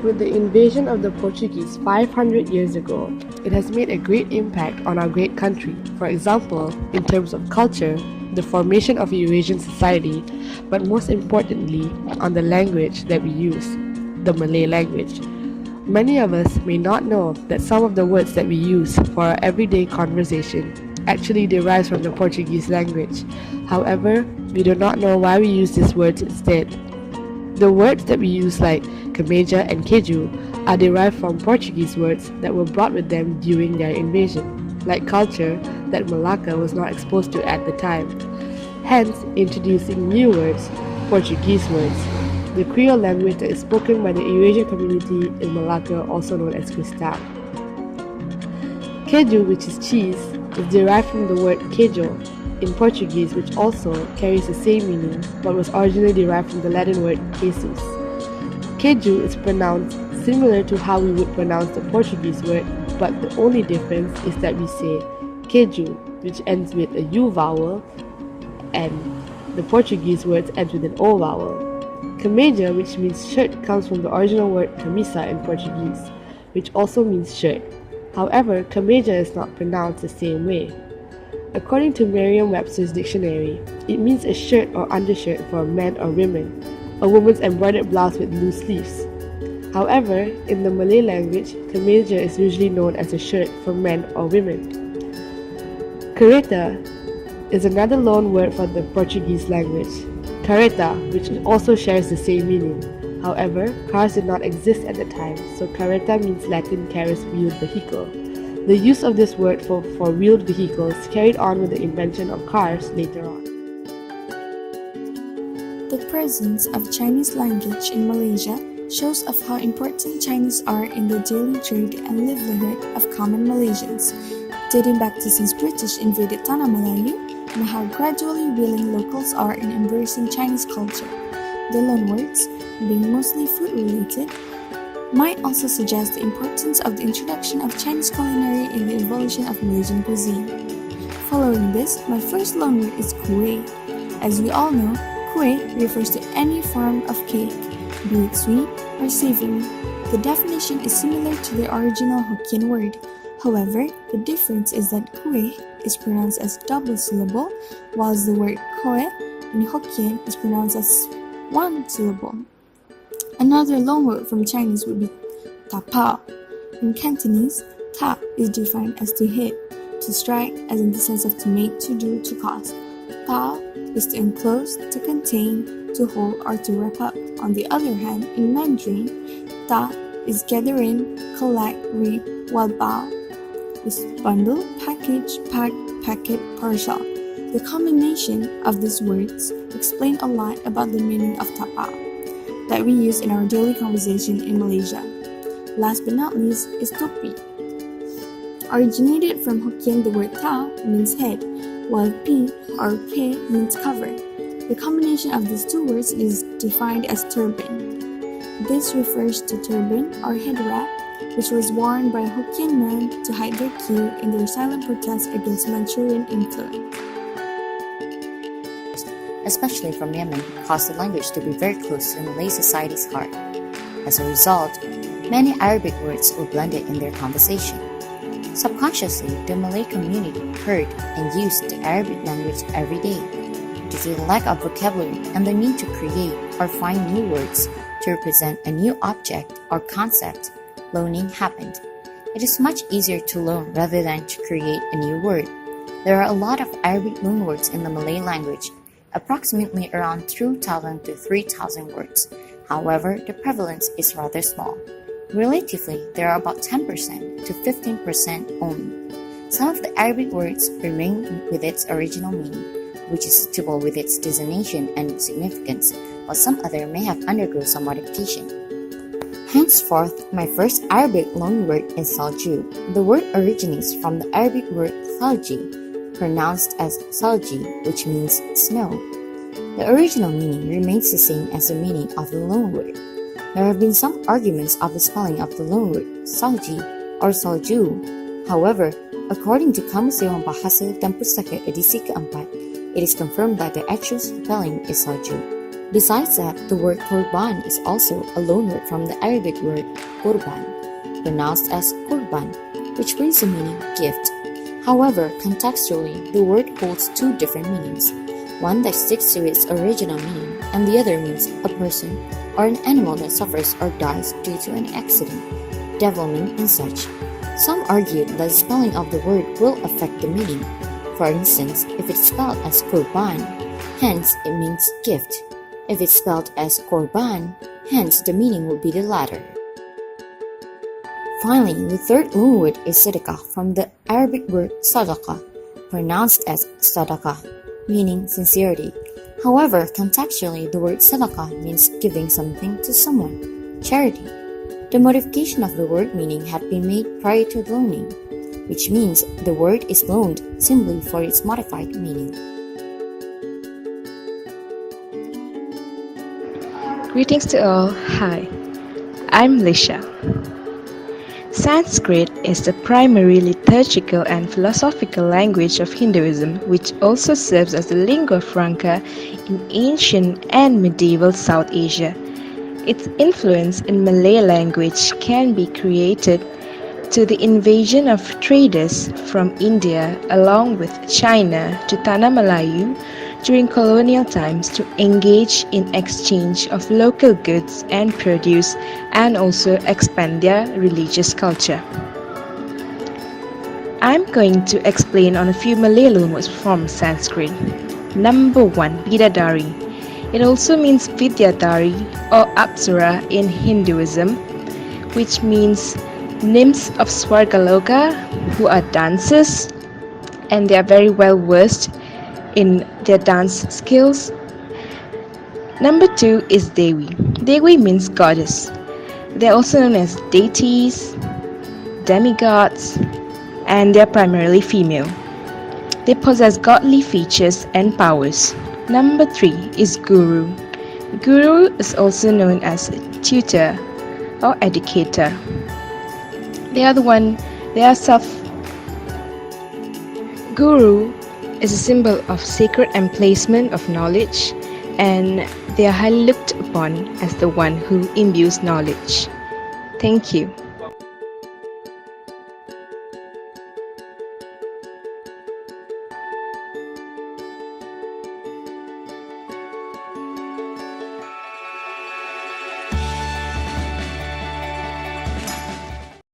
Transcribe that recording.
With the invasion of the Portuguese 500 years ago, it has made a great impact on our great country. For example, in terms of culture, the formation of a Eurasian society, but most importantly, on the language that we use, the Malay language. Many of us may not know that some of the words that we use for our everyday conversation actually derives from the Portuguese language. However, we do not know why we use these words instead. The words that we use like kemeja and keju are derived from Portuguese words that were brought with them during their invasion, like culture that Malacca was not exposed to at the time, hence introducing new words, Portuguese words. The Creole language that is spoken by the Eurasian community in Malacca, also known as Cristal. Keju, which is cheese, is derived from the word queijo in Portuguese, which also carries the same meaning but was originally derived from the Latin word Jesus. Keju is pronounced similar to how we would pronounce the Portuguese word, but the only difference is that we say keju, which ends with a U vowel, and the Portuguese words end with an O vowel. Kemeja, which means shirt, comes from the original word camisa in Portuguese, which also means shirt. However, kemeja is not pronounced the same way. According to Merriam-Webster's dictionary, it means a shirt or undershirt for a man or women, a woman's embroidered blouse with loose sleeves. However, in the Malay language, kemeja is usually known as a shirt for men or women. Kereta is another loan word for the Portuguese language. Kereta, which also shares the same meaning. However, cars did not exist at the time, so kereta means Latin carries wheeled vehicle. The use of this word for wheeled vehicles carried on with the invention of cars later on. The presence of Chinese language in Malaysia shows of how important Chinese are in the daily trade and livelihood of common Malaysians, dating back to since British invaded Tanah Melayu, and how gradually willing locals are in embracing Chinese culture. The loanwords, being mostly food-related, might also suggest the importance of the introduction of Chinese culinary in the evolution of Malaysian cuisine. Following this, my first loanword is kuih. As we all know, kuih refers to any form of cake, be it sweet or savory. The definition is similar to the original Hokkien word. However, the difference is that kuih is pronounced as double syllable, whilst the word koe in Hokkien is pronounced as one syllable. Another loanword from Chinese would be tapau. In Cantonese, ta is defined as to hit, to strike, as in the sense of to make, to do, to cause. Pao is to enclose, to contain, to hold, or to wrap up. On the other hand, in Mandarin, ta is gather in, collect, reap, while bao is bundle, package, pack, packet, partial. The combination of these words explain a lot about the meaning of tapau that we use in our daily conversation in Malaysia. Last but not least is topi. Originated from Hokkien, the word tau means head, while pi or ke means cover. The combination of these two words is defined as turban. This refers to turban or head wrap, which was worn by Hokkien men to hide their queue in their silent protest against Manchurian influence. Especially from Yemen, caused the language to be very close to Malay society's heart. As a result, many Arabic words were blended in their conversation. Subconsciously, the Malay community heard and used the Arabic language every day. Due to the lack of vocabulary and the need to create or find new words to represent a new object or concept, loaning happened. It is much easier to loan rather than to create a new word. There are a lot of Arabic loanwords in the Malay language, approximately around 2,000 to 3,000 words. However, the prevalence is rather small. Relatively, there are about 10% to 15% only. Some of the Arabic words remain with its original meaning, which is suitable with its designation and significance, while some other may have undergone some modification. Henceforth, my first Arabic loanword is salju. The word originates from the Arabic word salji, pronounced as salji, which means snow. The original meaning remains the same as the meaning of the loanword. There have been some arguments of the spelling of the loanword salji or salju. However, according to Kamus Dewan Bahasa dan Pustaka edisi keempat, it is confirmed that the actual spelling is salju. Besides that, the word korban is also a loanword from the Arabic word korban, pronounced as korban, which brings the meaning gift. However, contextually, the word holds two different meanings, one that sticks to its original meaning, and the other means a person or an animal that suffers or dies due to an accident, devilment, and such. Some argued that the spelling of the word will affect the meaning. For instance, if it's spelled as korban, hence it means gift. If it's spelled as korban, hence the meaning will be the latter. Finally, the third loanword is sedekah from the Arabic word sadaqah, pronounced as sadaqah, meaning sincerity. However, contextually, the word sadaqah means giving something to someone, charity. The modification of the word meaning had been made prior to the loaning, which means the word is loaned simply for its modified meaning. Greetings to all. Hi, I'm Lisha. Sanskrit is the primary liturgical and philosophical language of Hinduism, which also serves as the lingua franca in ancient and medieval South Asia. Its influence in Malay language can be credited to the invasion of traders from India along with China to Tanah Melayu during colonial times to engage in exchange of local goods and produce and also expand their religious culture. I'm going to explain on a few Malay loanwords from Sanskrit. Number 1, bidadari. It also means Vidyadari or Apsara in Hinduism, which means nymphs of Swargaloka who are dancers and they are very well versed in their dance skills. Number 2 is dewi. Dewi means goddess. They are also known as deities, demigods, and they are primarily female. They possess godly features and powers. Number 3 is guru. Guru is also known as tutor or educator. Guru is a symbol of sacred emplacement of knowledge, and they are highly looked upon as the one who imbues knowledge. Thank you.